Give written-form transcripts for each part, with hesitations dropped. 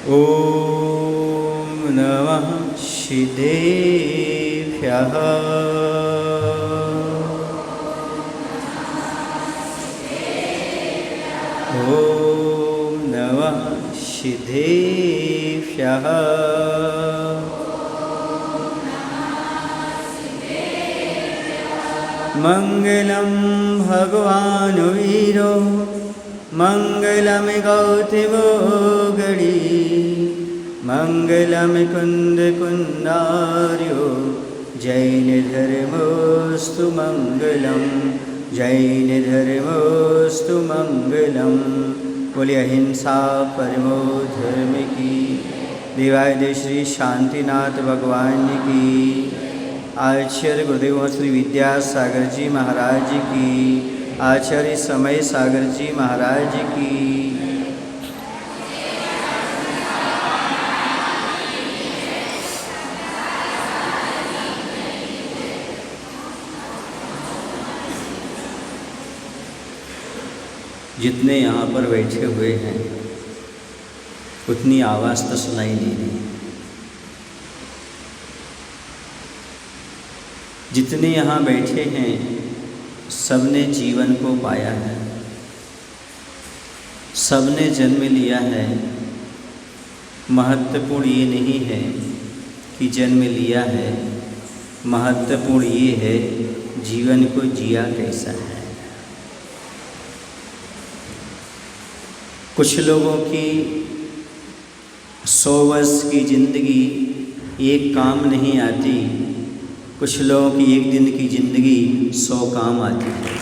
ॐ नमः सिद्धेभ्यः। ॐ नमः सिद्धेभ्यः। मङ्गलं भगवान् वीरो मङ्गलं गौतमो गणी मङ्गलं कुन्दकुन्दार्यो जैनधर्मोऽस्तु मङ्गलं जैनधर्मोऽस्तु मङ्गलं। बोलिए अहिंसा परमो धर्म की। देवादिदेव श्री शांतिनाथ भगवान की। आचार्य गुरुदेव श्री विद्यासागर जी महाराज की। आचार्य समय सागर जी महाराज की। जितने यहाँ पर बैठे हुए हैं उतनी आवाज़ तो सुनाई नहीं रही। जितने यहाँ बैठे हैं सबने जीवन को पाया है, सबने जन्म लिया है। महत्वपूर्ण ये नहीं है कि जन्म लिया है, महत्वपूर्ण ये है जीवन को जिया कैसा है। कुछ लोगों की 100 वर्ष की ज़िंदगी एक काम नहीं आती, कुछ लोगों की एक दिन की ज़िंदगी 100 काम आती है।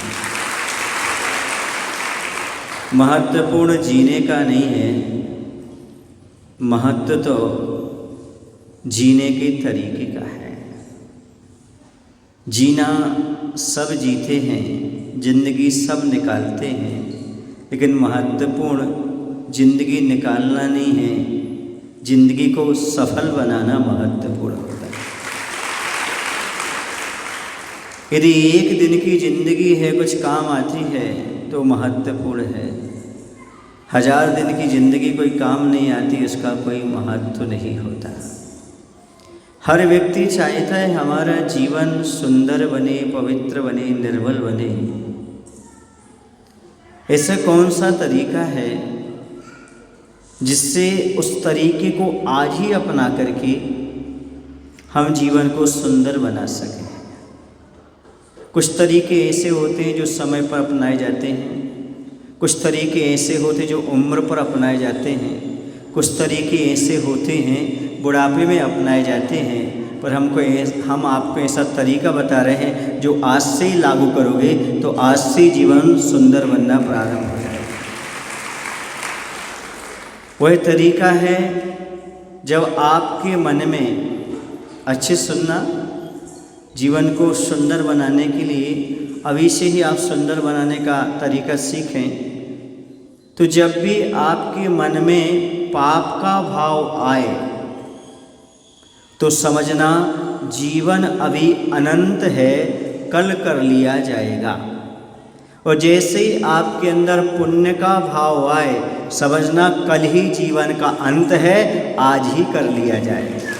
महत्वपूर्ण जीने का नहीं है, महत्व तो जीने के तरीके का है। जीना सब जीते हैं, ज़िंदगी सब निकालते हैं, लेकिन महत्वपूर्ण ज़िंदगी निकालना नहीं है, ज़िंदगी को सफल बनाना महत्वपूर्ण होता है। यदि एक दिन की ज़िंदगी है कुछ काम आती है तो महत्वपूर्ण है। 1000 दिन की ज़िंदगी कोई काम नहीं आती, उसका कोई महत्व नहीं होता। हर व्यक्ति चाहता है हमारा जीवन सुंदर बने, पवित्र बने, निर्मल बने। ऐसा कौन सा तरीका है जिससे उस तरीके को आज ही अपना करके हम जीवन को सुंदर बना सकें। कुछ तरीके ऐसे होते हैं जो समय पर अपनाए जाते हैं, कुछ तरीके ऐसे होते हैं जो उम्र पर अपनाए जाते हैं, कुछ तरीके ऐसे होते हैं बुढ़ापे में अपनाए जाते हैं। पर हम आपको ऐसा तरीका बता रहे हैं जो आज से ही लागू करोगे तो आज से जीवन सुंदर बनना प्रारंभ हो जाएगा। वह तरीका है जब आपके मन में, अच्छे सुनना, जीवन को सुंदर बनाने के लिए अभी से ही आप सुंदर बनाने का तरीका सीखें। तो जब भी आपके मन में पाप का भाव आए तो समझना जीवन अभी अनंत है, कल कर लिया जाएगा। और जैसे ही आपके अंदर पुण्य का भाव आए समझना कल ही जीवन का अंत है, आज ही कर लिया जाएगा।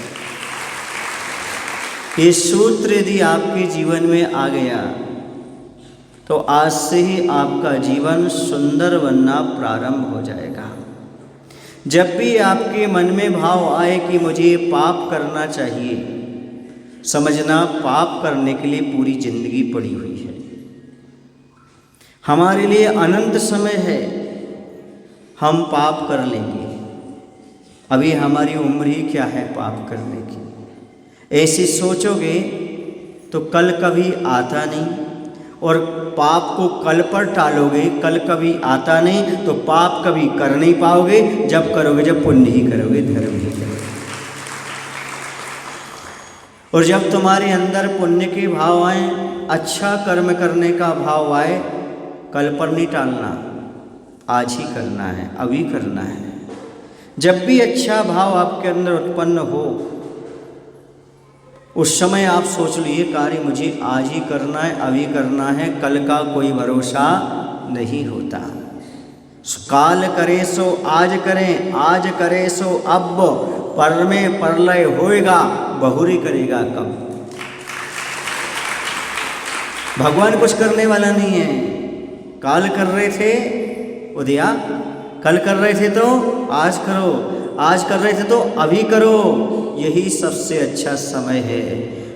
ये सूत्र यदि आपके जीवन में आ गया तो आज से ही आपका जीवन सुंदर बनना प्रारंभ हो जाएगा। जब भी आपके मन में भाव आए कि मुझे पाप करना चाहिए, समझना पाप करने के लिए पूरी जिंदगी पड़ी हुई है। हमारे लिए अनंत समय है, हम पाप कर लेंगे। अभी हमारी उम्र ही क्या है पाप करने की। ऐसे सोचोगे तो कल कभी आता नहीं, और पाप को कल पर टालोगे, कल कभी आता नहीं तो पाप कभी कर नहीं पाओगे। जब करोगे जब पुण्य ही करोगे, धर्म ही करोगे। और जब तुम्हारे अंदर पुण्य के भाव आए, अच्छा कर्म करने का भाव आए, कल पर नहीं टालना, आज ही करना है, अभी करना है। जब भी अच्छा भाव आपके अंदर उत्पन्न हो उस समय आप सोच लो ये कार्य मुझे आज ही करना है, अभी करना है, कल का कोई भरोसा नहीं होता। काल करे सो आज करें, आज करे सो अब, पर में परलय होएगा, बहुरी करेगा कब। भगवान कुछ करने वाला नहीं है। काल कर रहे थे उदया, कल कर रहे थे तो आज करो, आज कर रहे थे तो अभी करो, यही सबसे अच्छा समय है।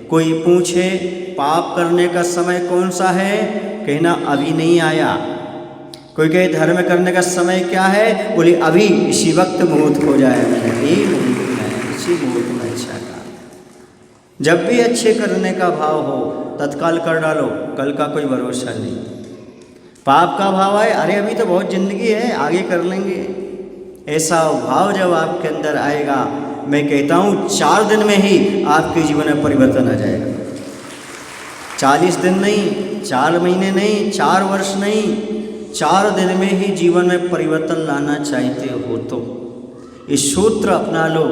कोई पूछे पाप करने का समय कौन सा है, कहना अभी नहीं आया। कोई कहे धर्म करने का समय क्या है, बोले अभी इसी वक्त मुहूर्त हो जाए, यही मुहूर्त में, इसी मुहूर्त में अच्छा काम। जब भी अच्छे करने का भाव हो तत्काल कर डालो, कल का कोई भरोसा नहीं। पाप का भाव है, अरे अभी तो बहुत ज़िंदगी है, आगे कर लेंगे, ऐसा भाव जब आपके अंदर आएगा, मैं कहता हूँ 4 दिन में ही आपके जीवन में परिवर्तन आ जाएगा। 40 दिन नहीं, 4 महीने नहीं, 4 वर्ष नहीं, 4 दिन में ही जीवन में परिवर्तन लाना चाहते हो तो इस सूत्र अपना लो।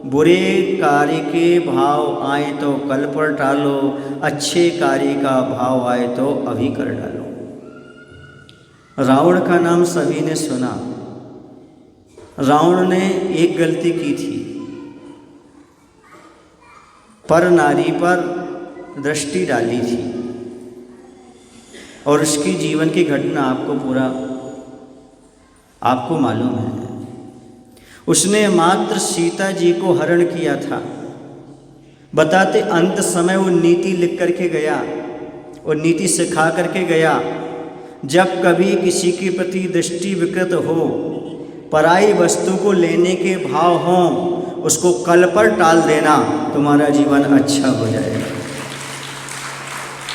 बुरे कार्य के भाव आए तो कल पर टालो, अच्छे कार्य का भाव आए तो अभी कर डालो। रावण का नाम सभी ने सुना। रावण ने एक गलती की थी, पर नारी पर दृष्टि डाली थी, और उसकी जीवन की घटना आपको पूरा आपको मालूम है। उसने मात्र सीता जी को हरण किया था। बताते अंत समय वो नीति लिख करके गया और नीति सिखा करके गया, जब कभी किसी के प्रति दृष्टि विकृत हो, पराई वस्तु को लेने के भाव हों, उसको कल पर टाल देना, तुम्हारा जीवन अच्छा हो जाएगा।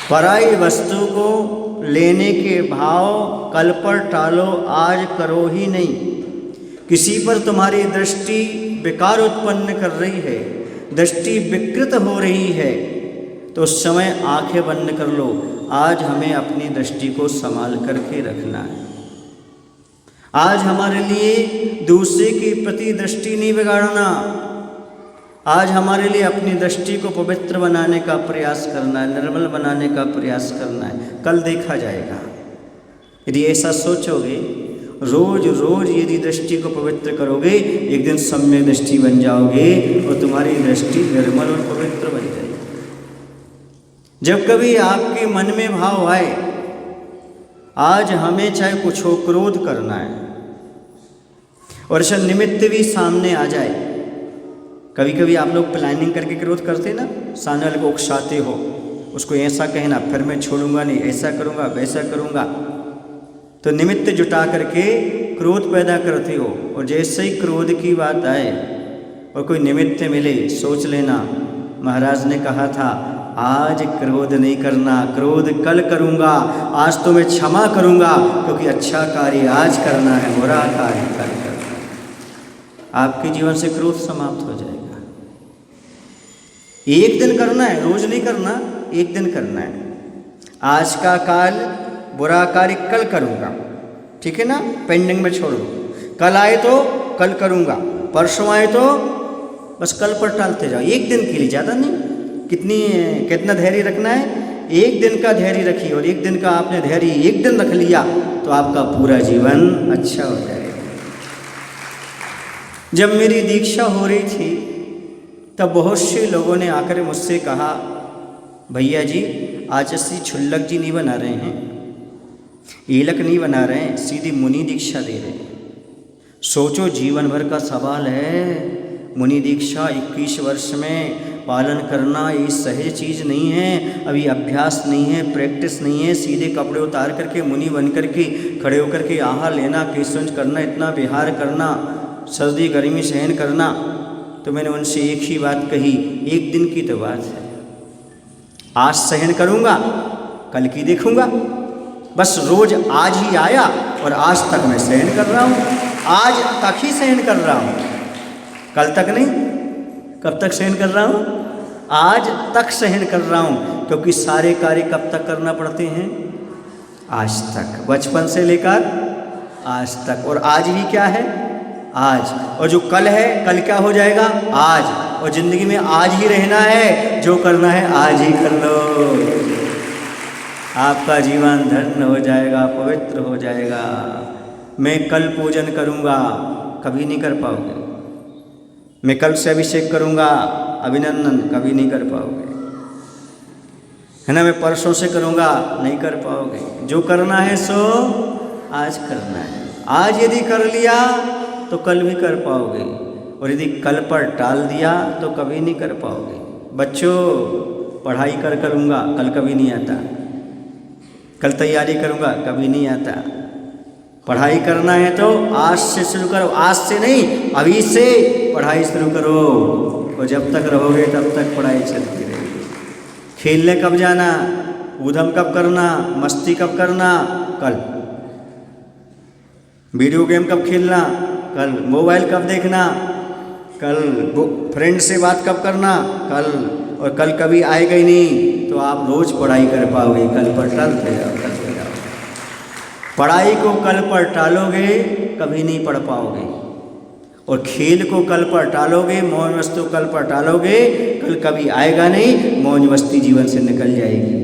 पराई वस्तु को लेने के भाव कल पर टालो, आज करो ही नहीं। किसी पर तुम्हारी दृष्टि विकार उत्पन्न कर रही है, दृष्टि विकृत हो रही है, तो उस समय आंखें बंद कर लो। आज हमें अपनी दृष्टि को संभाल करके रखना है। आज हमारे लिए दूसरे के प्रति दृष्टि नहीं बिगाड़ना। आज हमारे लिए अपनी दृष्टि को पवित्र बनाने का प्रयास करना है, निर्मल बनाने का प्रयास करना है। कल देखा जाएगा। यदि ऐसा सोचोगे, रोज रोज यदि दृष्टि को पवित्र करोगे, एक दिन सम्यक दृष्टि बन जाओगे और तुम्हारी दृष्टि निर्मल और पवित्र बन जाएगी। जब कभी आपके मन में भाव आए, आज हमें चाहे कुछ हो, क्रोध करना है, और ऐसा निमित्त भी सामने आ जाए। कभी कभी आप लोग प्लानिंग करके क्रोध करते ना, सामने वाले को उकसाते हो, उसको ऐसा कहना, फिर मैं छोड़ूंगा नहीं, ऐसा करूंगा, वैसा करूंगा, तो निमित्त जुटा करके क्रोध पैदा करते हो। और जैसे ही क्रोध की बात आए और कोई निमित्त मिले, सोच लेना, महाराज ने कहा था आज क्रोध नहीं करना, क्रोध कल करूंगा, आज तो मैं क्षमा करूंगा, क्योंकि अच्छा कार्य आज करना है, बुरा कार्य कल करना है। आपके जीवन से क्रोध समाप्त हो जाएगा। एक दिन करना है, रोज नहीं करना, एक दिन करना है। आज का काल बुरा कार्य कल करूंगा, ठीक है ना, पेंडिंग में छोड़ दो। कल आए तो कल करूंगा, परसों आए तो बस कल पर टालते जाओ। एक दिन के लिए, ज़्यादा नहीं। कितना धैर्य रखना है? एक दिन का धैर्य रखिए, और एक दिन का आपने धैर्य एक दिन रख लिया तो आपका पूरा जीवन अच्छा हो जाएगा। जब मेरी दीक्षा हो रही थी तब बहुत से लोगों ने आकर मुझसे कहा, भैया जी आज असली छुल्लक जी नहीं बना रहे हैं, ईलक नहीं बना रहे हैं, सीधी मुनि दीक्षा दे रहे हैं। सोचो, जीवन भर का सवाल है। मुनि दीक्षा 21 वर्ष में पालन करना ये सहज चीज़ नहीं है। अभी अभ्यास नहीं है, प्रैक्टिस नहीं है। सीधे कपड़े उतार करके मुनि बन करके खड़े होकर के आहार लेना, केसंज करना, इतना विहार करना, सर्दी गर्मी सहन करना। तो मैंने उनसे एक ही बात कही, एक दिन की तो बात है। आज सहन करूँगा, कल की देखूँगा। बस रोज आज ही आया और आज तक मैं सहन कर रहा हूँ, आज तक ही सहन कर रहा हूँ, कल तक नहीं। कब तक सहन कर रहा हूँ? आज तक सहन कर रहा हूँ, क्योंकि सारे कार्य कब तक करना पड़ते हैं? आज तक, बचपन से लेकर आज तक। और आज भी क्या है? आज। और जो कल है, कल क्या हो जाएगा? आज। और ज़िंदगी में आज ही रहना है, जो करना है आज ही कर लो। आपका जीवन धन्य हो जाएगा, पवित्र हो जाएगा। मैं कल पूजन करूँगा, कभी नहीं कर पाओगे। मैं कल से अभिषेक करूँगा, अभिनंदन, कभी नहीं कर पाओगे। है ना, मैं परसों से करूँगा, नहीं कर पाओगे। जो करना है सो आज करना है। आज यदि कर लिया तो कल भी कर पाओगे, और यदि कल पर टाल दिया तो कभी नहीं कर पाओगे। बच्चों, पढ़ाई करूँगा, कल कभी नहीं आता। कल तैयारी करूँगा, कभी नहीं आता। पढ़ाई करना है तो आज से शुरू करो, आज से नहीं, अभी से पढ़ाई शुरू करो, और जब तक रहोगे तब तक पढ़ाई चलती रहेगी। खेलने कब जाना, ऊधम कब करना, मस्ती कब करना, कल। वीडियो गेम कब खेलना, कल। मोबाइल कब देखना, कल। फ्रेंड से बात कब करना, कल। और कल कभी आएगा ही नहीं, तो आप रोज पढ़ाई कर पाओगे। कल पर टालते जाओ, कल पर जाओ। पढ़ाई को कल पर टालोगे, कभी नहीं पढ़ पाओगे। और खेल को कल पर टालोगे, मौज मस्ती कल पर टालोगे, कल कभी आएगा नहीं, मौज मस्ती जीवन से निकल जाएगी।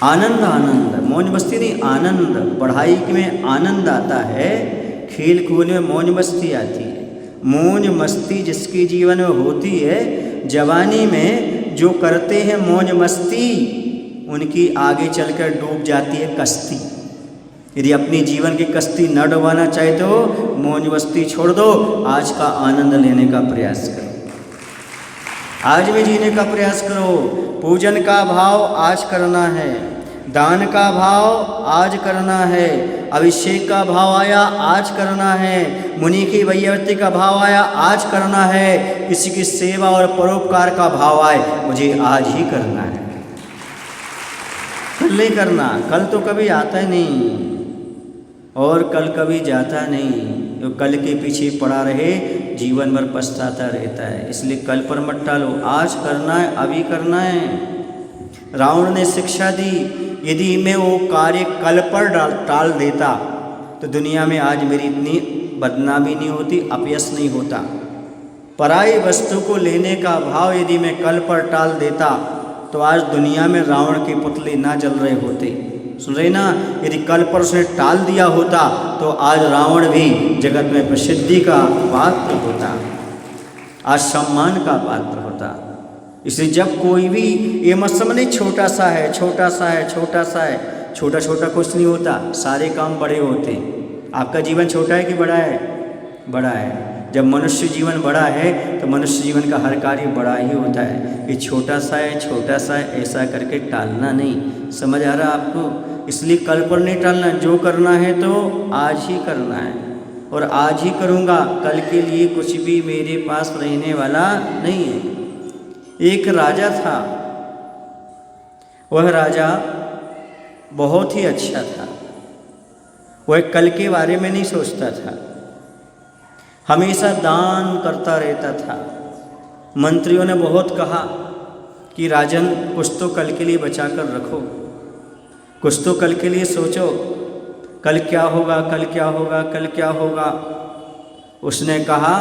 आनंद, आनंद, मौज मस्ती नहीं, आनंद। पढ़ाई में आनंद आता है, खेल कूद में मौज मस्ती आती है। मौज मस्ती जिसके जीवन में होती है, जवानी में जो करते हैं मौज मस्ती, उनकी आगे चलकर डूब जाती है कश्ती। यदि अपनी जीवन की कश्ती न डुबाना चाहे तो मौज मस्ती छोड़ दो, आज का आनंद लेने का प्रयास करो, आज में जीने का प्रयास करो। पूजन का भाव आज करना है, दान का भाव आज करना है, अभिषेक का भाव आया आज करना है, मुनि की वैयवृत्ति का भाव आया आज करना है, किसी की सेवा और परोपकार का भाव आए मुझे आज ही करना है, कल नहीं करना। कल तो कभी आता ही नहीं, और कल कभी जाता नहीं। जो कल के पीछे पड़ा रहे जीवन भर पछताता रहता है। इसलिए कल पर मत टालो, आज करना है, अभी करना है। रावण ने शिक्षा दी, यदि मैं वो कार्य कल पर टाल देता तो दुनिया में आज मेरी इतनी बदनामी नहीं होती, अपयश नहीं होता। पराई वस्तु को लेने का भाव यदि मैं कल पर टाल देता तो आज दुनिया में रावण के पुतले ना जल रहे होते। सुन रहे ना, यदि कल पर उसने टाल दिया होता तो आज रावण भी जगत में प्रसिद्धि का पात्र होता, आज सम्मान का पात्र होता। इसलिए जब कोई भी ये मत समझे छोटा सा है, छोटा सा है, छोटा सा है, छोटा छोटा कुछ नहीं होता, सारे काम बड़े होते। आपका जीवन छोटा है कि बड़ा है? बड़ा है। जब मनुष्य जीवन बड़ा है तो मनुष्य जीवन का हर कार्य बड़ा ही होता है। ये छोटा सा है, छोटा सा है, ऐसा करके टालना नहीं। समझ आ रहा आपको? इसलिए कल पर नहीं टालना, जो करना है तो आज ही करना है, और आज ही करूँगा, कल के लिए कुछ भी मेरे पास रहने वाला नहीं है। एक राजा था, वह राजा बहुत ही अच्छा था। वह कल के बारे में नहीं सोचता था, हमेशा दान करता रहता था। मंत्रियों ने बहुत कहा कि राजन कुछ तो कल के लिए बचा कर रखो, कुछ तो कल के लिए सोचो, कल क्या होगा, कल क्या होगा, कल क्या होगा। उसने कहा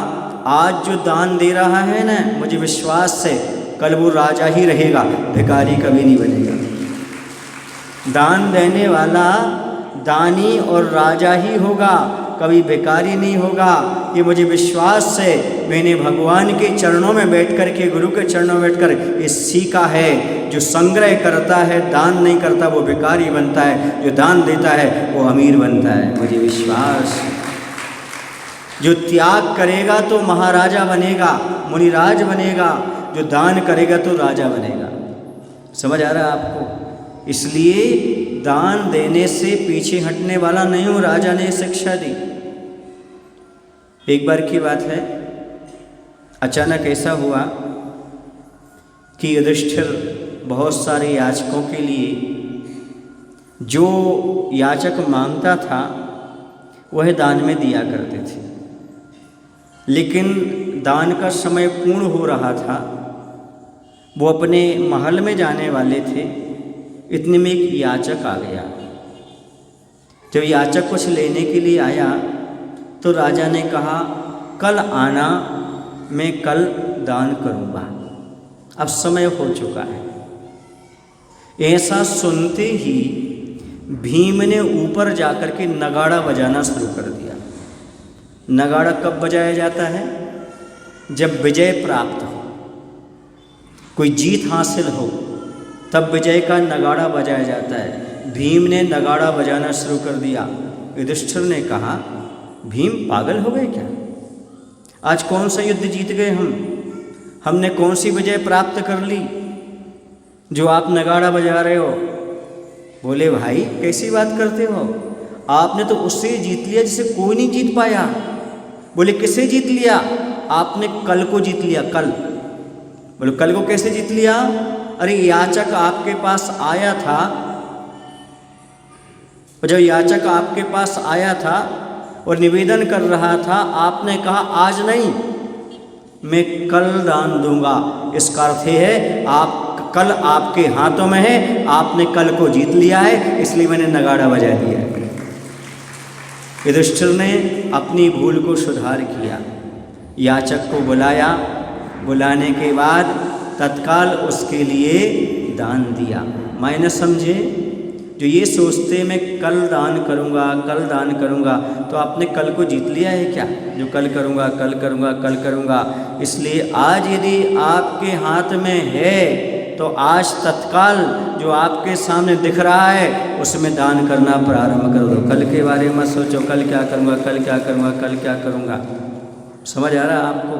आज जो दान दे रहा है ना, मुझे विश्वास है कल वो राजा ही रहेगा, भिखारी कभी नहीं बनेगा। दान देने वाला दानी और राजा ही होगा, कभी भिखारी नहीं होगा। ये मुझे विश्वास है। मैंने भगवान के चरणों में बैठकर के, गुरु के चरणों में बैठकर ये सीखा है, जो संग्रह करता है, दान नहीं करता, वो भिखारी बनता है, जो दान देता है वो अमीर बनता है। मुझे विश्वास, जो त्याग करेगा तो महाराजा बनेगा, मुनिराज बनेगा, जो दान करेगा तो राजा बनेगा। समझ आ रहा है आपको? इसलिए दान देने से पीछे हटने वाला नहीं हूँ, राजा ने शिक्षा दी। एक बार की बात है, अचानक ऐसा हुआ कि युधिष्ठिर बहुत सारे याचकों के लिए जो याचक मांगता था वह दान में दिया करते थे, लेकिन दान का समय पूर्ण हो रहा था। वो अपने महल में जाने वाले थे, इतने में एक याचक आ गया। जब याचक कुछ लेने के लिए आया तो राजा ने कहा कल आना, मैं कल दान करूँगा, अब समय हो चुका है। ऐसा सुनते ही भीम ने ऊपर जाकर के नगाड़ा बजाना शुरू कर दिया। नगाड़ा कब बजाया जाता है? जब विजय प्राप्त हो, कोई जीत हासिल हो, तब विजय का नगाड़ा बजाया जाता है। भीम ने नगाड़ा बजाना शुरू कर दिया। युधिष्ठिर ने कहा, भीम पागल हो गए क्या? आज कौन सा युद्ध जीत गए हमने कौन सी विजय प्राप्त कर ली जो आप नगाड़ा बजा रहे हो? बोले, भाई कैसी बात करते हो? आपने तो उससे जीत लिया जिसे कोई नहीं जीत पाया। बोले, किसे जीत लिया? आपने कल को जीत लिया, कल। बोले, कल को कैसे जीत लिया? अरे याचक आपके पास आया था, और जब याचक आपके पास आया था और निवेदन कर रहा था, आपने कहा आज नहीं, मैं कल दान दूंगा। इसका अर्थ है आप कल आपके हाथों में है, आपने कल को जीत लिया है, इसलिए मैंने नगाड़ा बजा दिया है। युधिष्ठिर ने अपनी भूल को सुधार किया, याचक को बुलाया, बुलाने के बाद तत्काल उसके लिए दान दिया। मायने समझे? जो ये सोचते मैं कल दान करूँगा, कल दान करूँगा, तो आपने कल को जीत लिया है क्या? जो कल करूँगा, कल करूँगा, कल करूँगा। इसलिए आज यदि आपके हाथ में है तो आज तत्काल जो आपके सामने दिख रहा है उसमें दान करना प्रारंभ कर दो। कल के बारे में सोचो, कल क्या करूँगा, कल क्या करूँगा, कल क्या करूँगा। समझ आ रहा है आपको?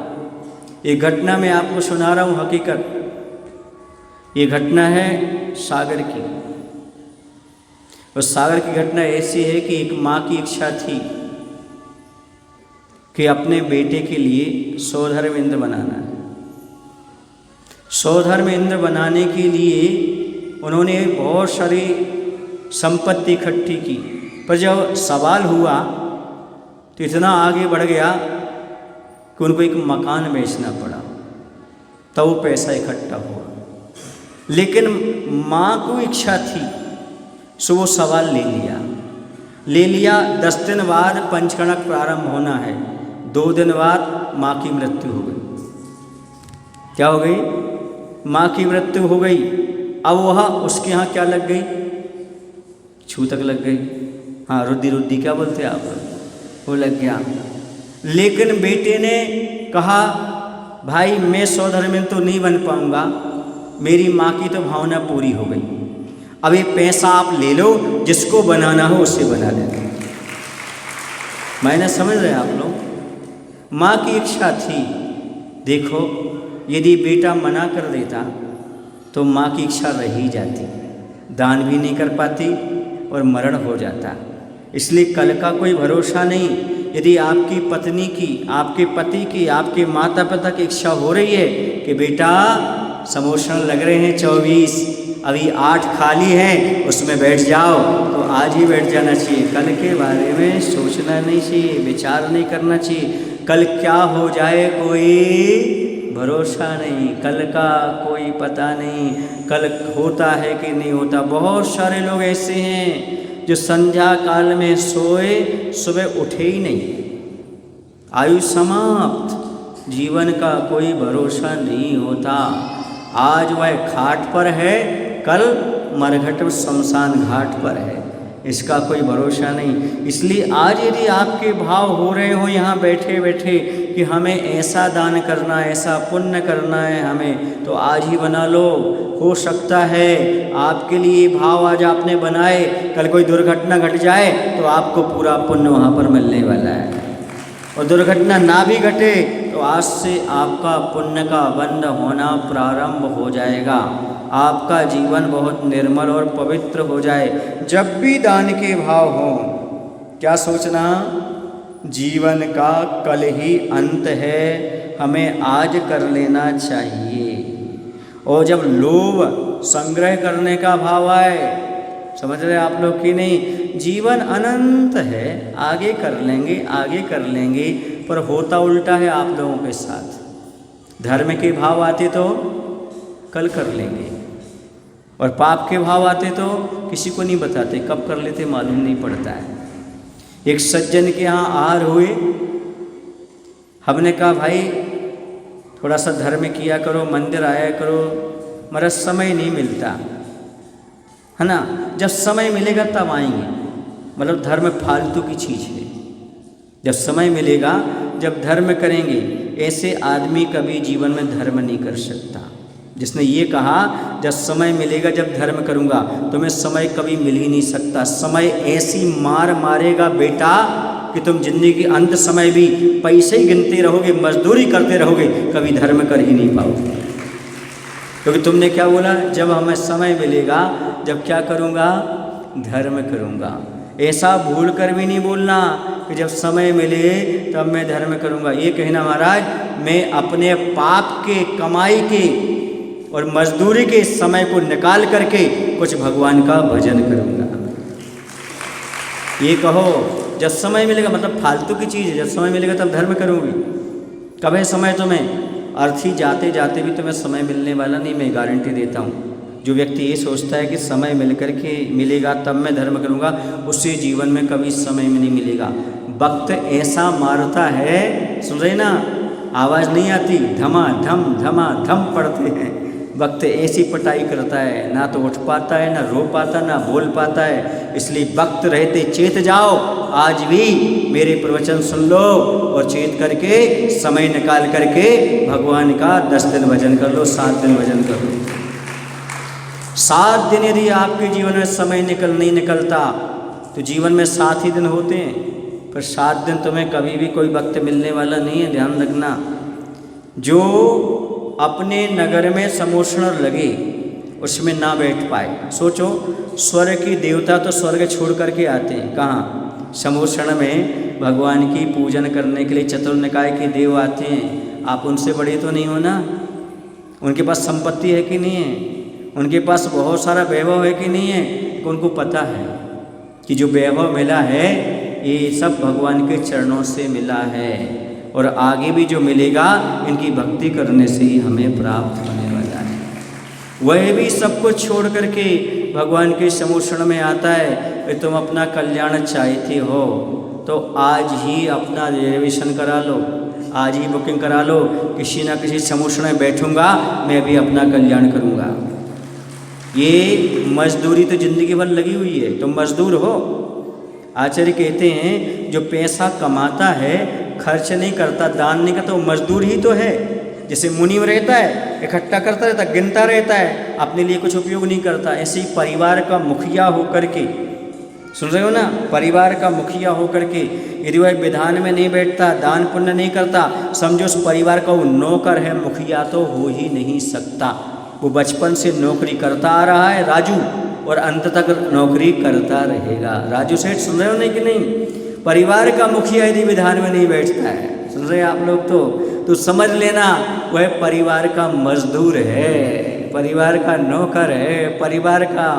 ये घटना मैं आपको सुना रहा हूँ हकीकत। ये घटना है सागर की। उस सागर की घटना ऐसी है कि एक माँ की इच्छा थी कि अपने बेटे के लिए सौधर्म इंद्र बनाना है। सौधर्म इंद्र बनाने के लिए उन्होंने बहुत सारी संपत्ति इकट्ठी की, पर जब सवाल हुआ तो इतना आगे बढ़ गया कि उनको एक मकान बेचना पड़ा, तब वो पैसा इकट्ठा हुआ। लेकिन माँ को इच्छा थी, सो वो सवाल ले लिया। 10 दिन बाद पंचकणक प्रारंभ होना है। 2 दिन बाद माँ की मृत्यु हो गई। क्या हो गई? माँ की मृत्यु हो गई। अब वह उसके यहाँ क्या लग गई? छूतक लग गई। हाँ, रुद्दी क्या बोलते हैं आप, वो लग गया। लेकिन बेटे ने कहा, भाई मैं सौधर्म तो नहीं बन पाऊंगा, मेरी माँ की तो भावना पूरी हो गई। अब ये पैसा आप ले लो, जिसको बनाना हो उससे बना देना। मैंने समझ रहे आप लोग? माँ की इच्छा थी। देखो, यदि बेटा मना कर देता तो माँ की इच्छा रह ही जाती, दान भी नहीं कर पाती और मरण हो जाता। इसलिए कल का कोई भरोसा नहीं। यदि आपकी पत्नी की, आपके पति की, आपके माता पिता की इच्छा हो रही है कि बेटा समोसन लग रहे हैं 24, अभी 8 खाली हैं, उसमें बैठ जाओ, तो आज ही बैठ जाना चाहिए। कल के बारे में सोचना नहीं चाहिए, विचार नहीं करना चाहिए। कल क्या हो जाए कोई भरोसा नहीं, कल का कोई पता नहीं, कल होता है कि नहीं होता। बहुत सारे लोग ऐसे हैं जो संध्या काल में सोए, सुबह उठे ही नहीं, आयु समाप्त। जीवन का कोई भरोसा नहीं होता। आज वह खाट पर है, कल मरघट शमशान घाट पर है, इसका कोई भरोसा नहीं। इसलिए आज यदि आपके भाव हो रहे हो यहाँ बैठे बैठे कि हमें ऐसा दान करना है, ऐसा पुण्य करना है हमें, तो आज ही बना लो। हो सकता है आपके लिए भाव आज आपने बनाए, कल कोई दुर्घटना घट जाए तो आपको पूरा पुण्य वहाँ पर मिलने वाला है। और दुर्घटना ना भी घटे तो आज से आपका पुण्य का बंध होना प्रारंभ हो जाएगा। आपका जीवन बहुत निर्मल और पवित्र हो जाए। जब भी दान के भाव हो, क्या सोचना, जीवन का कल ही अंत है, हमें आज कर लेना चाहिए। और जब लोभ संग्रह करने का भाव आए, समझ रहे आप लोग कि नहीं, जीवन अनंत है, आगे कर लेंगे, आगे कर लेंगे, पर होता उल्टा है आप लोगों के साथ। धर्म के भाव आते तो कल कर लेंगे, और पाप के भाव आते तो किसी को नहीं बताते, कब कर लेते मालूम नहीं पड़ता है। एक सज्जन के यहाँ आहार हुए, हमने कहा भाई थोड़ा सा धर्म किया करो, मंदिर आया करो, मगर समय नहीं मिलता। है ना। जब समय मिलेगा तब आएंगे, मतलब धर्म फालतू की चीज़ है। जब समय मिलेगा, जब धर्म करेंगे, ऐसे आदमी कभी जीवन में धर्म नहीं कर सकता। जिसने ये कहा जब समय मिलेगा जब धर्म करूँगा, तुम्हें समय कभी मिल ही नहीं सकता। समय ऐसी मार मारेगा बेटा कि तुम जिंदगी के अंत समय भी पैसे ही गिनते रहोगे, मजदूरी करते रहोगे, कभी धर्म कर ही नहीं पाओगे। क्योंकि तुमने क्या बोला, जब हमें समय मिलेगा जब क्या करूँगा, धर्म करूँगा। ऐसा भूल कर भी नहीं बोलना कि जब समय मिले तब मैं धर्म करूँगा। ये कहना महाराज मैं अपने पाप के, कमाई के और मजदूरी के समय को निकाल करके कुछ भगवान का भजन करूँगा। ये कहो जब समय मिलेगा, मतलब फालतू की चीज़ है, जब समय मिलेगा तब धर्म करूँगी। कब है समय तुम्हें? अर्थी जाते जाते भी तुम्हें समय मिलने वाला नहीं, मैं गारंटी देता हूँ। जो व्यक्ति ये सोचता है कि समय मिलेगा तब मैं धर्म करूँगा, उससे जीवन में कभी समय में नहीं मिलेगा। वक्त ऐसा मारता है, सुन रहे ना, आवाज़ नहीं आती, धमा धम पड़ते हैं। वक्त ऐसी पटाई करता है, ना तो उठ पाता है, ना रो पाता, ना बोल पाता है। इसलिए वक्त रहते चेत जाओ, आज भी मेरे प्रवचन सुन लो और चेत करके समय निकाल करके भगवान का 10 दिन भजन कर लो, 7 दिन भजन कर लो। 7 दिन यदि आपके जीवन में समय नहीं निकलता तो जीवन में 7 ही दिन होते हैं, पर 7 दिन तुम्हें कभी भी कोई वक्त मिलने वाला नहीं है, ध्यान रखना। जो अपने नगर में समोषण लगे उसमें ना बैठ पाए, सोचो स्वर्ग की देवता तो स्वर्ग छोड़ करके आते हैं, कहाँ? समोषण में भगवान की पूजन करने के लिए चतुर्निकाय के देव आते हैं। आप उनसे बड़े तो नहीं हो ना? उनके पास संपत्ति है कि नहीं है? उनके पास बहुत सारा वैभव है कि नहीं है? कि उनको पता है कि जो वैभव मिला है ये सब भगवान के चरणों से मिला है, और आगे भी जो मिलेगा इनकी भक्ति करने से ही हमें प्राप्त होने वाला है। वह भी सब कुछ छोड़ करके भगवान के समोषण में आता है। तुम अपना कल्याण चाहते हो तो आज ही अपना रिजर्वेशन करा लो, आज ही बुकिंग करा लो, किसी ना किसी समोषण में बैठूंगा, मैं भी अपना कल्याण करूंगा। ये मजदूरी तो जिंदगी भर लगी हुई है, तुम मजदूर हो। आचार्य कहते हैं जो पैसा कमाता है, खर्च नहीं करता, दान नहीं करता, वो मजदूर ही तो है। जैसे मुनि में रहता है, इकट्ठा करता रहता, गिनता रहता है, अपने लिए कुछ उपयोग नहीं करता। ऐसे ही परिवार का मुखिया होकर के, सुन रहे हो ना, परिवार का मुखिया होकर के यदि वह विधान में नहीं बैठता, दान पुण्य नहीं करता, समझो उस परिवार का वो नौकर है, मुखिया तो हो ही नहीं सकता। वो बचपन से नौकरी करता आ रहा है राजू, और अंत तक नौकरी करता रहेगा। राजू सेठ सुन रहे हो नहीं कि नहीं? परिवार का मुखिया यदि विधान में नहीं बैठता है, सुन रहे हैं आप लोग, तो समझ लेना वह परिवार का मजदूर है, परिवार का नौकर है, परिवार का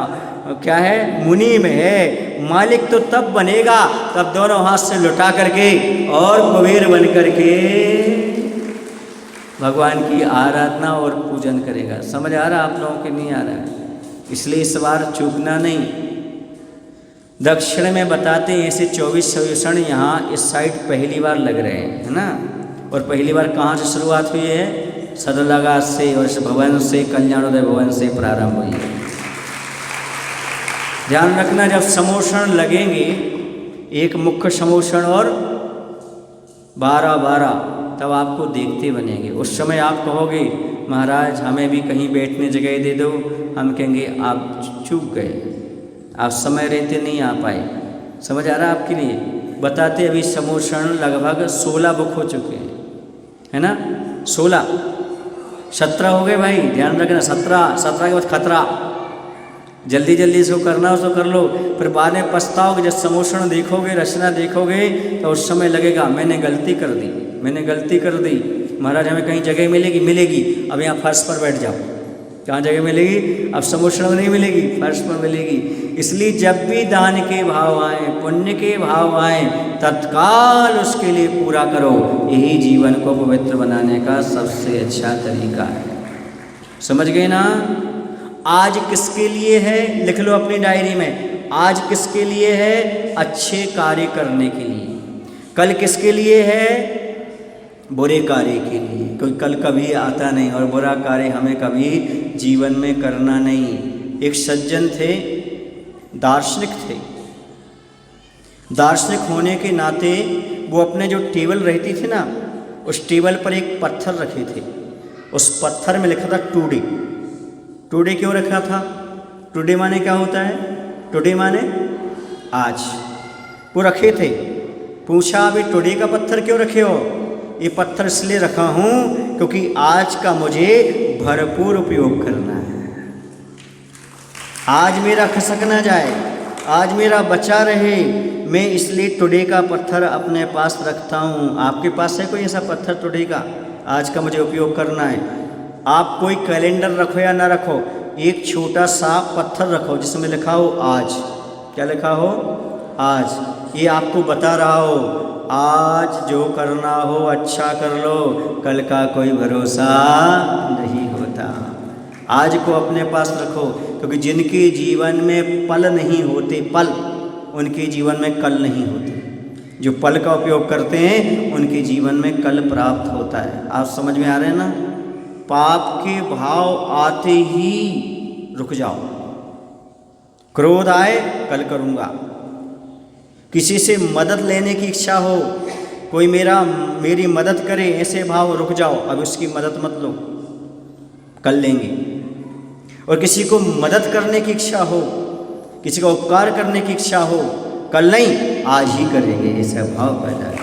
क्या है, मुनीम है। मालिक तो तब बनेगा तब दोनों हाथ से लुटा करके और कुबेर बन करके भगवान की आराधना और पूजन करेगा। समझ आ रहा आप लोगों के? नहीं आ रहा है? इसलिए इस बार चूकना नहीं। दक्षिण में बताते हैं ऐसे 24 समोषण यहाँ इस साइड पहली बार लग रहे हैं, है ना। और पहली बार कहाँ से शुरुआत हुई है? सदलगा से, और इस भवन से, कल्याणोदय भवन से प्रारंभ हुई है। ध्यान रखना, जब समोषण लगेंगे, एक मुख्य समोषण और 12-12, तब आपको देखते बनेंगे। उस समय आप कहोगे महाराज हमें भी कहीं बैठने जगह दे दो, हम कहेंगे आप चूक गए, आप समय रहते नहीं आ पाए। समझ आ रहा आपके लिए? बताते अभी समोषण लगभग 16 बुक हो चुके हैं, है ना। 16, 17 हो गए भाई, ध्यान रखना। 17 के बाद खतरा। जल्दी जल्दी इसको करना उसको कर लो, फिर बाद में पछताओगे। जब समोषण देखोगे, रचना देखोगे, तो उस समय लगेगा मैंने गलती कर दी, मैंने गलती कर दी। महाराज हमें कहीं जगह मिलेगी, अब यहाँ फर्श पर बैठ जाओ। कहाँ जगह मिलेगी? अब समोषण में नहीं मिलेगी, फर्श पर मिलेगी। इसलिए जब भी दान के भाव आए, पुण्य के भाव आए, तत्काल उसके लिए पूरा करो। यही जीवन को पवित्र बनाने का सबसे अच्छा तरीका है। समझ गए ना? आज किसके लिए है? लिख लो अपनी डायरी में, आज किसके लिए है? अच्छे कार्य करने के लिए। कल किसके लिए है? बुरे कार्य के लिए। कोई कल कभी आता नहीं, और बुरा कार्य हमें कभी जीवन में करना नहीं। एक सज्जन थे, दार्शनिक थे। दार्शनिक होने के नाते वो अपने जो टेबल रहती थी ना, उस टेबल पर एक पत्थर रखे थे। उस पत्थर में लिखा था टुडे। टुडे क्यों रखा था? टुडे माने क्या होता है? टुडे माने आज। वो रखे थे। पूछा अभी टुडे का पत्थर क्यों रखे हो? ये पत्थर इसलिए रखा हूँ क्योंकि आज का मुझे भरपूर उपयोग करना है। आज मेरा खसक ना जाए, आज मेरा बचा रहे, मैं इसलिए टुडे का पत्थर अपने पास रखता हूँ। आपके पास है कोई ऐसा पत्थर टुडे का? आज का मुझे उपयोग करना है। आप कोई कैलेंडर रखो या ना रखो, एक छोटा सा पत्थर रखो जिसमें लिखा हो आज। क्या लिखा हो? आज। ये आपको बता रहा हो आज जो करना हो अच्छा कर लो, कल का कोई भरोसा नहीं होता। आज को अपने पास रखो, क्योंकि जिनके जीवन में पल नहीं होते, पल, उनके जीवन में कल नहीं होते। जो पल का उपयोग करते हैं उनके जीवन में कल प्राप्त होता है। आप समझ में आ रहे हैं ना? पाप के भाव आते ही रुक जाओ। क्रोध आए कल करूँगा। किसी से मदद लेने की इच्छा हो, कोई मेरी मदद करे, ऐसे भाव, रुक जाओ, अब उसकी मदद मत लो, कल लेंगे। और किसी को मदद करने की इच्छा हो, किसी का उपकार करने की इच्छा हो, कल नहीं आज ही करेंगे, ऐसा भाव पैदा है।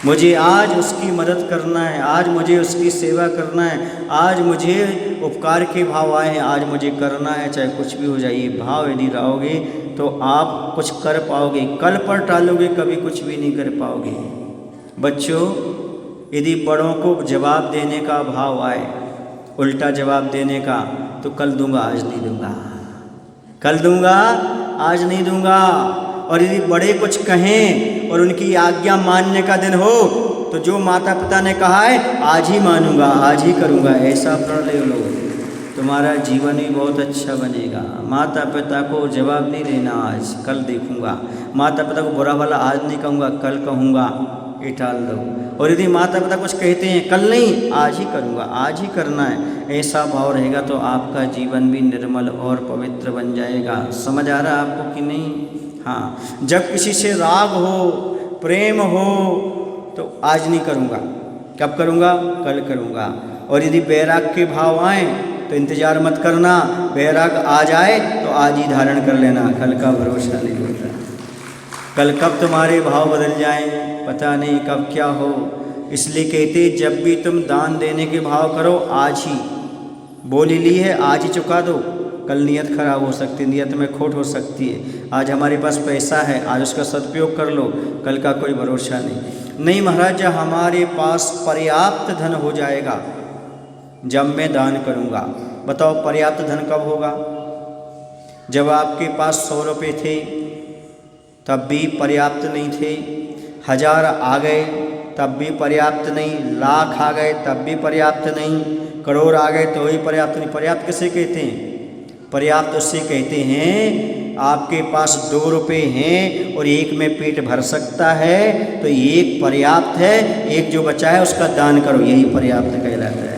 मुझे आज उसकी मदद करना है, आज मुझे उसकी सेवा करना है, आज मुझे उपकार के भाव आए हैं, आज मुझे करना है, चाहे कुछ भी हो जाए। ये भाव यदि रहोगे तो आप कुछ कर पाओगे। कल पर टालोगे कभी कुछ भी नहीं कर पाओगे। बच्चों, यदि बड़ों को जवाब देने का भाव आए, उल्टा जवाब देने का, तो कल दूंगा आज नहीं दूंगा, कल दूंगा आज नहीं दूंगा। और यदि बड़े कुछ कहें और उनकी आज्ञा मानने का दिन हो, तो जो माता पिता ने कहा है आज ही मानूंगा, आज ही करूंगा, ऐसा प्रण ले लो, तुम्हारा जीवन भी बहुत अच्छा बनेगा। माता पिता को जवाब नहीं देना आज, कल देखूंगा। माता पिता को बुरा भला आज नहीं कहूँगा, कल कहूँगा, ये टाल दो। और यदि माता पिता कुछ कहते हैं कल नहीं आज ही करूँगा, आज ही करना है, ऐसा भाव रहेगा तो आपका जीवन भी निर्मल और पवित्र बन जाएगा। समझ आ रहा है आपको कि नहीं? हाँ, जब किसी से राग हो, प्रेम हो, तो आज नहीं करूँगा, कब करूँगा? कल करूँगा। और यदि बैराग के भाव आए तो इंतज़ार मत करना, बैराग आ जाए तो आज ही धारण कर लेना, कल का भरोसा नहीं होता। कल कब तुम्हारे भाव बदल जाएं पता नहीं, कब क्या हो। इसलिए कहते जब भी तुम दान देने के भाव करो, आज ही बोली ली है आज ही चुका दो, कल नियत खराब हो सकती है, नियत में खोट हो सकती है। आज हमारे पास पैसा है, आज उसका सदुपयोग कर लो, कल का कोई भरोसा नहीं महाराज, हमारे पास पर्याप्त धन हो जाएगा जब मैं दान करूँगा। बताओ पर्याप्त धन कब होगा? जब आपके पास 100 रुपये थे तब भी पर्याप्त नहीं थे, 1000 आ गए तब भी पर्याप्त नहीं, लाख आ गए तब भी पर्याप्त नहीं, करोड़ आ गए तो भी पर्याप्त नहीं। पर्याप्त किसे कहते हैं? पर्याप्त उससे कहते हैं आपके पास 2 रुपये हैं और एक में पेट भर सकता है तो एक पर्याप्त है, एक जो बचा है उसका दान करो, यही पर्याप्त कहलाता है।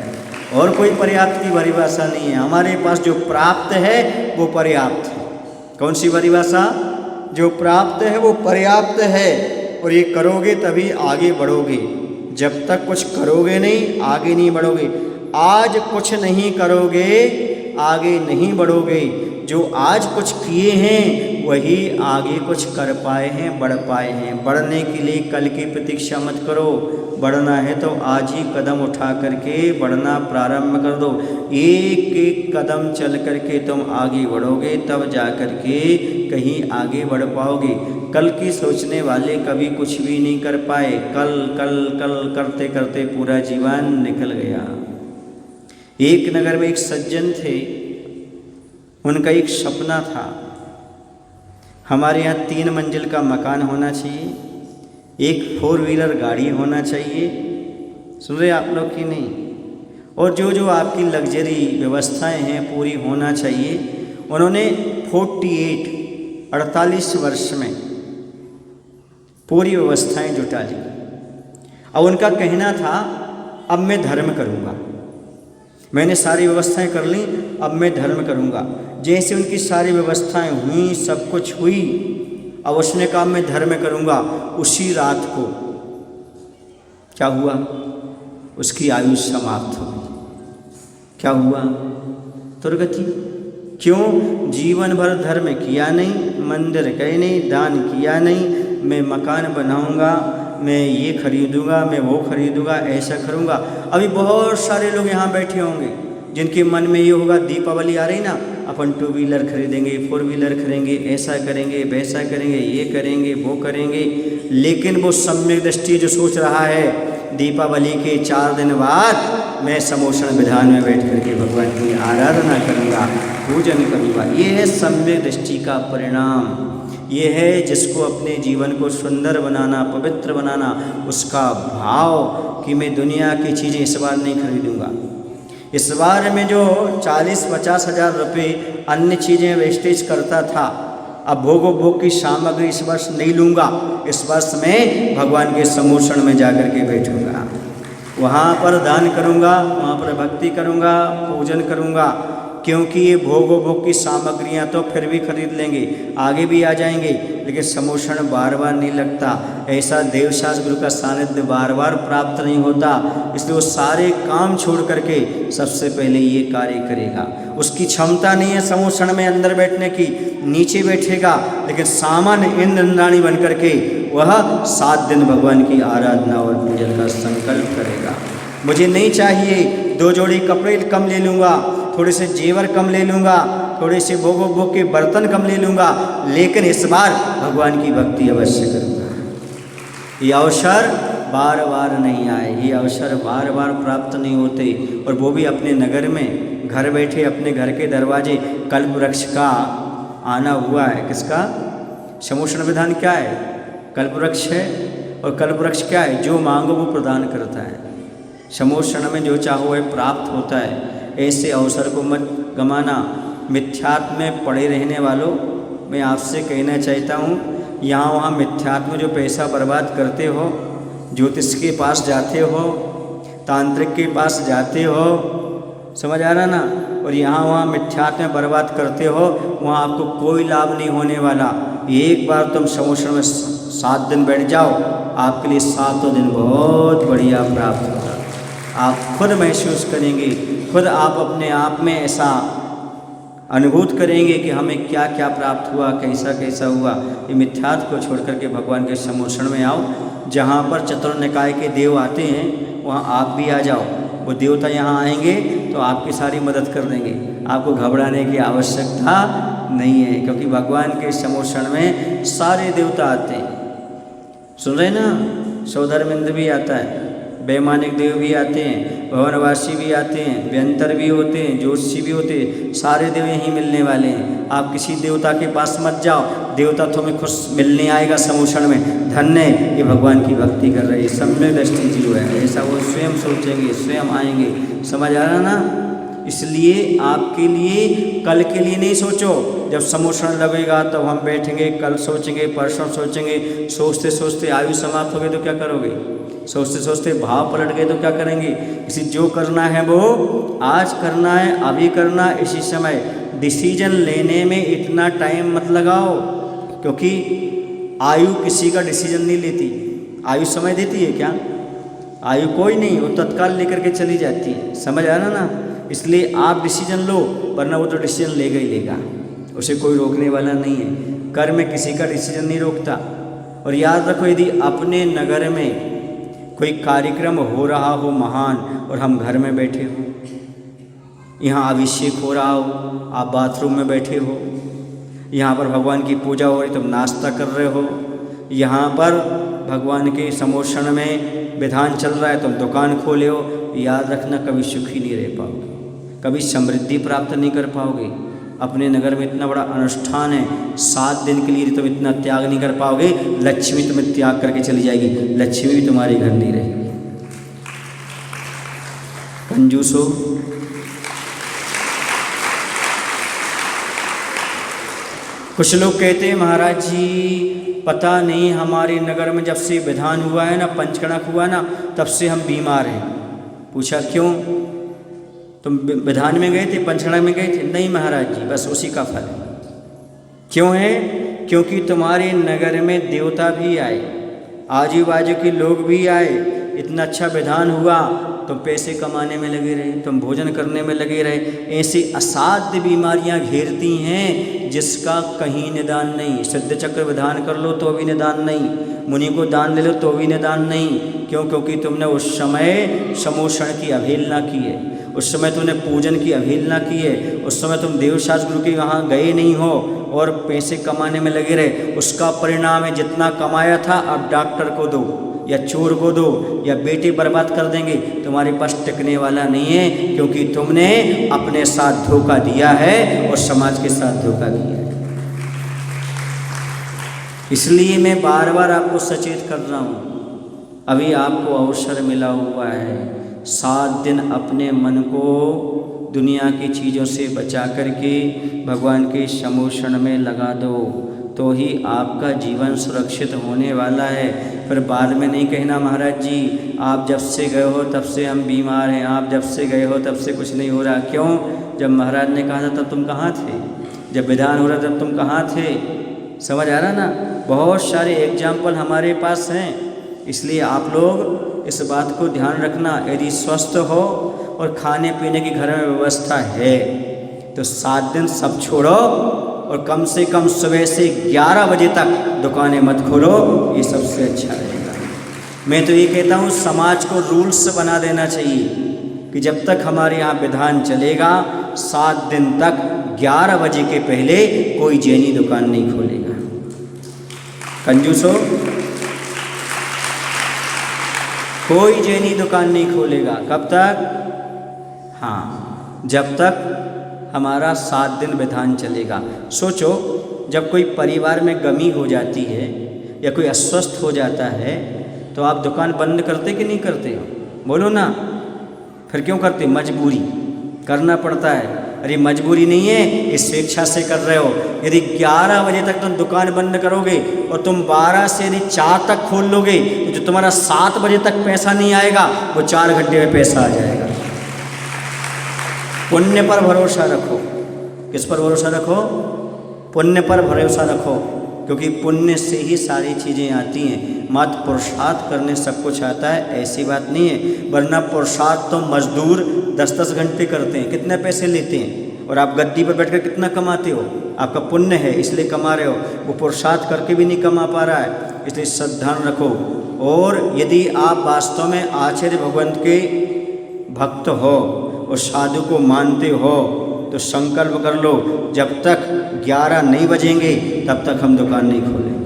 और कोई पर्याप्त की परिभाषा नहीं है। हमारे पास जो प्राप्त है वो पर्याप्त है। कौन सी परिभाषा? जो प्राप्त है वो पर्याप्त है, और ये करोगे तभी आगे बढ़ोगे। जब तक कुछ करोगे नहीं आगे नहीं बढ़ोगे। आज कुछ नहीं करोगे आगे नहीं बढ़ोगे। जो आज कुछ किए हैं वही आगे कुछ कर पाए हैं, बढ़ पाए हैं। बढ़ने के लिए कल की प्रतीक्षा मत करो, बढ़ना है तो आज ही कदम उठा करके बढ़ना प्रारंभ कर दो। एक एक कदम चल करके तुम आगे बढ़ोगे, तब जा कर के कहीं आगे बढ़ पाओगे। कल की सोचने वाले कभी कुछ भी नहीं कर पाए। कल कल कल करते करते पूरा जीवन निकल गया। एक नगर में एक सज्जन थे, उनका एक सपना था, हमारे यहाँ 3 मंजिल का मकान होना चाहिए, एक 4 व्हीलर गाड़ी होना चाहिए। सुन रहे आप लोग कि नहीं? और जो जो आपकी लग्जरी व्यवस्थाएं हैं पूरी होना चाहिए। उन्होंने 48 वर्ष में पूरी व्यवस्थाएं जुटा ली। अब उनका कहना था अब मैं धर्म करूँगा। मैंने सारी व्यवस्थाएं कर ली, अब मैं धर्म करूँगा। जैसे उनकी सारी व्यवस्थाएं हुई, सब कुछ हुई, अब उसने कहा मैं धर्म करूँगा। उसी रात को क्या हुआ, उसकी आयु समाप्त हो गई। क्या हुआ, दुर्गति। क्यों, जीवन भर धर्म किया नहीं, मंदिर गए नहीं, दान किया नहीं, मैं मकान बनाऊंगा, मैं ये खरीदूंगा, मैं वो खरीदूंगा, ऐसा करूंगा। अभी बहुत सारे लोग यहाँ बैठे होंगे जिनके मन में ये होगा, दीपावली आ रही ना, अपन 2 व्हीलर खरीदेंगे, 4 व्हीलर खरीदेंगे, ऐसा करेंगे, वैसा करेंगे, ये करेंगे, वो करेंगे। लेकिन वो सम्यक दृष्टि जो सोच रहा है, दीपावली के 4 दिन बाद मैं समोषण विधान में बैठ करके भगवान की आराधना करूँगा, पूजन करूँगा। ये है सम्यक दृष्टि का परिणाम। ये है जिसको अपने जीवन को सुंदर बनाना, पवित्र बनाना, उसका भाव कि मैं दुनिया की चीज़ें इस बार नहीं खरीदूँगा। इस बार में जो 40-50 हज़ार रुपये अन्य चीज़ें वेस्टेज करता था, अब भोग की सामग्री इस वर्ष नहीं लूँगा। इस वर्ष मैं भगवान के समोषण में जाकर के बैठूँगा, वहाँ पर दान करूँगा, वहाँ पर भक्ति करूँगा, पूजन करूँगा। क्योंकि ये भोग की सामग्रियाँ तो फिर भी खरीद लेंगे, आगे भी आ जाएंगे, लेकिन समोषण बार बार नहीं लगता। ऐसा देवशास्त्र गुरु का सानिध्य बार बार प्राप्त नहीं होता। इसलिए वो सारे काम छोड़ करके सबसे पहले ये कार्य करेगा। उसकी क्षमता नहीं है समोषण में अंदर बैठने की, नीचे बैठेगा, लेकिन सामान्य इंद्राणी बन करके वह 7 दिन भगवान की आराधना और पूजन का संकल्प करेगा। मुझे नहीं चाहिए 2 जोड़ी कपड़े कम ले लूँगा, थोड़े से जेवर कम ले लूँगा, थोड़े से भोग के बर्तन कम ले लूँगा, लेकिन इस बार भगवान की भक्ति अवश्य करूँगा। ये अवसर बार बार नहीं आए, ये अवसर बार बार प्राप्त नहीं होते, और वो भी अपने नगर में घर बैठे अपने घर के दरवाजे। कल्प वृक्ष का आना हुआ है, किसका? समोषण विधान क्या है? कल्प वृक्ष है। और कल्प वृक्ष क्या है? जो मांगो वो प्रदान करता है। समोषण में जो चाहो वह प्राप्त होता है। ऐसे अवसर को मत गमाना। मिथ्यात्व में पड़े रहने वालों, मैं आपसे कहना चाहता हूँ, यहाँ वहाँ मिथ्यात्व में जो पैसा बर्बाद करते हो, ज्योतिष के पास जाते हो, तांत्रिक के पास जाते हो, समझ आ रहा ना, और यहाँ वहाँ मिथ्यात्व में बर्बाद करते हो, वहाँ आपको कोई लाभ नहीं होने वाला। एक बार तुम समोषण में 7 दिन बैठ जाओ, आपके लिए 7 दिन बहुत बढ़िया प्राप्त होगा। आप खुद महसूस करेंगे, खुद आप अपने आप में ऐसा अनुभूत करेंगे कि हमें क्या क्या प्राप्त हुआ, कैसा कैसा हुआ। ये मिथ्यात्व को छोड़ करके भगवान के समोषण में आओ। जहाँ पर चतुर्निकाय के देव आते हैं वहाँ आप भी आ जाओ। वो देवता यहाँ आएंगे तो आपकी सारी मदद कर देंगे, आपको घबराने की आवश्यकता नहीं है, क्योंकि भगवान के समोषण में सारे देवता आते हैं। सुन रहे ना, सौधर्मेंद्र भी आता है, वैमानिक देव भी आते हैं, भवनवासी भी आते हैं, व्यंतर भी होते हैं, ज्योतिषी भी होते हैं, सारे देव यहीं मिलने वाले हैं। आप किसी देवता के पास मत जाओ, देवता तुम्हें खुद मिलने आएगा समोषण में। धन्य ये भगवान की भक्ति कर रहे हैं, सम्यक दृष्टि जो है, ऐसा वो स्वयं सोचेंगे, स्वयं आएंगे। समझ आ रहा ना? इसलिए आपके लिए कल के लिए नहीं सोचो, जब समोषण लगेगा तब हम बैठेंगे, कल सोचेंगे, परसों सोचेंगे। सोचते सोचते आयु समाप्त हो गई तो क्या करोगे? सोचते सोचते भाव पलट गए तो क्या करेंगे? इसी जो करना है वो आज करना है, अभी करना, इसी समय। डिसीजन लेने में इतना टाइम मत लगाओ, क्योंकि आयु किसी का डिसीजन नहीं लेती। आयु समय देती है क्या? आयु कोई नहीं, वो तत्काल लेकर के चली जाती है। समझ आ रहा ना? इसलिए आप डिसीजन लो, वरना वो तो डिसीजन लेगा ही लेगा, उसे कोई रोकने वाला नहीं है। कर्म किसी का डिसीजन नहीं रोकता। और याद रखो, यदि अपने नगर में कोई कार्यक्रम हो रहा हो महान, और हम घर में बैठे हो, यहाँ अभिषेक हो रहा हो, आप बाथरूम में बैठे हो, यहाँ पर भगवान की पूजा हो रही, तुम नाश्ता कर रहे हो, यहाँ पर भगवान के समोषण में विधान चल रहा है, तुम दुकान खोले हो, याद रखना कभी सुखी नहीं रह पाओगे, कभी समृद्धि प्राप्त नहीं कर पाओगे। अपने नगर में इतना बड़ा अनुष्ठान है, 7 दिन के लिए तुम इतना त्याग नहीं कर पाओगे, लक्ष्मी तुम्हें त्याग करके चली जाएगी, लक्ष्मी भी तुम्हारे घर नहीं रहेगी। कंजूस हो। कुछ लोग कहते हैं महाराज जी पता नहीं हमारे नगर में जब से विधान हुआ है ना, पंचकणक हुआ ना, तब से हम बीमार हैं। पूछा क्यों? तुम विधान में गए थे, पंचड़ा में गए थे? नहीं महाराज जी, बस उसी का फल है। क्यों है? क्योंकि तुम्हारे नगर में देवता भी आए, आजू बाजू के लोग भी आए, इतना अच्छा विधान हुआ, तुम पैसे कमाने में लगे रहे, तुम भोजन करने में लगे रहे। ऐसी असाध्य बीमारियां घेरती हैं जिसका कहीं निदान नहीं। सिद्ध चक्र विधान कर लो तो भी निदान नहीं, मुनि को दान दे लो तो भी निदान नहीं। क्यों? क्योंकि तुमने उस समय समोषण की अवहेलना की है, उस समय तुमने पूजन की अवहेलना की है, उस समय तुम देवशास्त्र गुरु के यहाँ गए नहीं हो और पैसे कमाने में लगे रहे। उसका परिणाम है जितना कमाया था अब डॉक्टर को दो या चोर को दो या बेटे बर्बाद कर देंगे, तुम्हारे पास टिकने वाला नहीं है, क्योंकि तुमने अपने साथ धोखा दिया है और समाज के साथ धोखा दिया है। इसलिए मैं बार बार आपको सचेत कर रहा हूँ। अभी आपको अवसर मिला हुआ है, 7 दिन अपने मन को दुनिया की चीज़ों से बचा करके भगवान के समोषण में लगा दो, तो ही आपका जीवन सुरक्षित होने वाला है। फिर बाद में नहीं कहना महाराज जी आप जब से गए हो तब से हम बीमार हैं, आप जब से गए हो तब से कुछ नहीं हो रहा। क्यों? जब महाराज ने कहा था तब तुम कहाँ थे? जब विधान हो रहा तब तुम कहाँ थे? समझ आ रहा ना? बहुत सारे एग्जाम्पल हमारे पास हैं। इसलिए आप लोग इस बात को ध्यान रखना, यदि स्वस्थ हो और खाने पीने की घर में व्यवस्था है तो 7 दिन सब छोड़ो और कम से कम सुबह से 11 बजे तक दुकानें मत खोलो, ये सबसे अच्छा रहेगा। मैं तो ये कहता हूँ समाज को रूल्स बना देना चाहिए कि जब तक हमारे यहाँ विधान चलेगा 7 दिन तक 11 बजे के पहले कोई जैनी दुकान नहीं खोलेगा। कंजूसो, कोई जैनी दुकान नहीं खोलेगा। कब तक? हाँ, जब तक हमारा 7 दिन विधान चलेगा। सोचो, जब कोई परिवार में गमी हो जाती है या कोई अस्वस्थ हो जाता है तो आप दुकान बंद करते कि नहीं करते हो? बोलो ना। फिर क्यों करते? मजबूरी, करना पड़ता है। अरे मजबूरी नहीं है, इस स्वेच्छा से कर रहे हो। यदि 11 बजे तक तुम दुकान बंद करोगे और तुम 12 से यदि 4 तक खोल लोगे तो जो तुम्हारा 7 बजे तक पैसा नहीं आएगा वो 4 घंटे में पैसा आ जाएगा। पुण्य पर भरोसा रखो। किस पर भरोसा रखो? पुण्य पर भरोसा रखो, क्योंकि पुण्य से ही सारी चीज़ें आती हैं। मात्र पुरुषार्थ करने सब कुछ आता है ऐसी बात नहीं है, वरना पुरुषार्थ तो मजदूर 10-10 घंटे करते हैं, कितने पैसे लेते हैं, और आप गद्दी पर बैठकर कितना कमाते हो? आपका पुण्य है इसलिए कमा रहे हो, वो पुरुषार्थ करके भी नहीं कमा पा रहा है। इसलिए श्रद्धान रखो। और यदि आप वास्तव में आचार्य भगवंत के भक्त हो और साधु को मानते हो तो संकल्प कर लो, जब तक 11 नहीं बजेंगे तब तक हम दुकान नहीं खोलेंगे।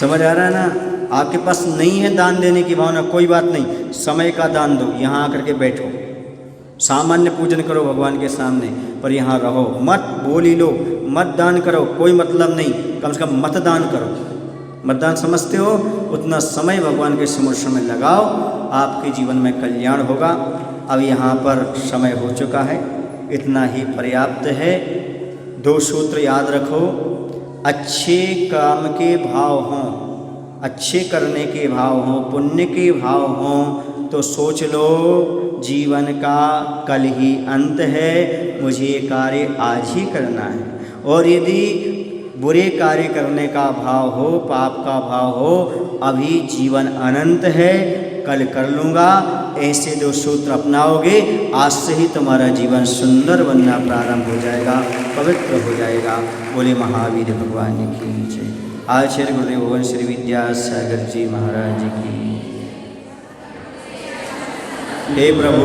समझ आ रहा है ना? आपके पास नहीं है दान देने की भावना, कोई बात नहीं, समय का दान दो, यहाँ आकर के बैठो, सामान्य पूजन करो भगवान के सामने, पर यहाँ रहो मत, बोल ही लो, मत दान करो, कोई मतलब नहीं, कम से कम मतदान करो। मतदान समझते हो? उतना समय भगवान के समोषण में लगाओ, आपके जीवन में कल्याण होगा। अब यहाँ पर समय हो चुका है, इतना ही पर्याप्त है। 2 सूत्र याद रखो। अच्छे काम के भाव हों, अच्छे करने के भाव हों, पुण्य के भाव हों तो सोच लो जीवन का कल ही अंत है, मुझे ये कार्य आज ही करना है। और यदि बुरे कार्य करने का भाव हो, पाप का भाव हो, अभी जीवन अनंत है, कल कर लूँगा, ऐसे 2 सूत्र अपनाओगे, आज से ही तुम्हारा जीवन सुंदर बनना प्रारंभ हो जाएगा, पवित्र हो जाएगा। बोले महावीर भगवान की जय। आचार्य गुरुदेव भगवान श्री विद्यासागर जी महाराज की। हे प्रभु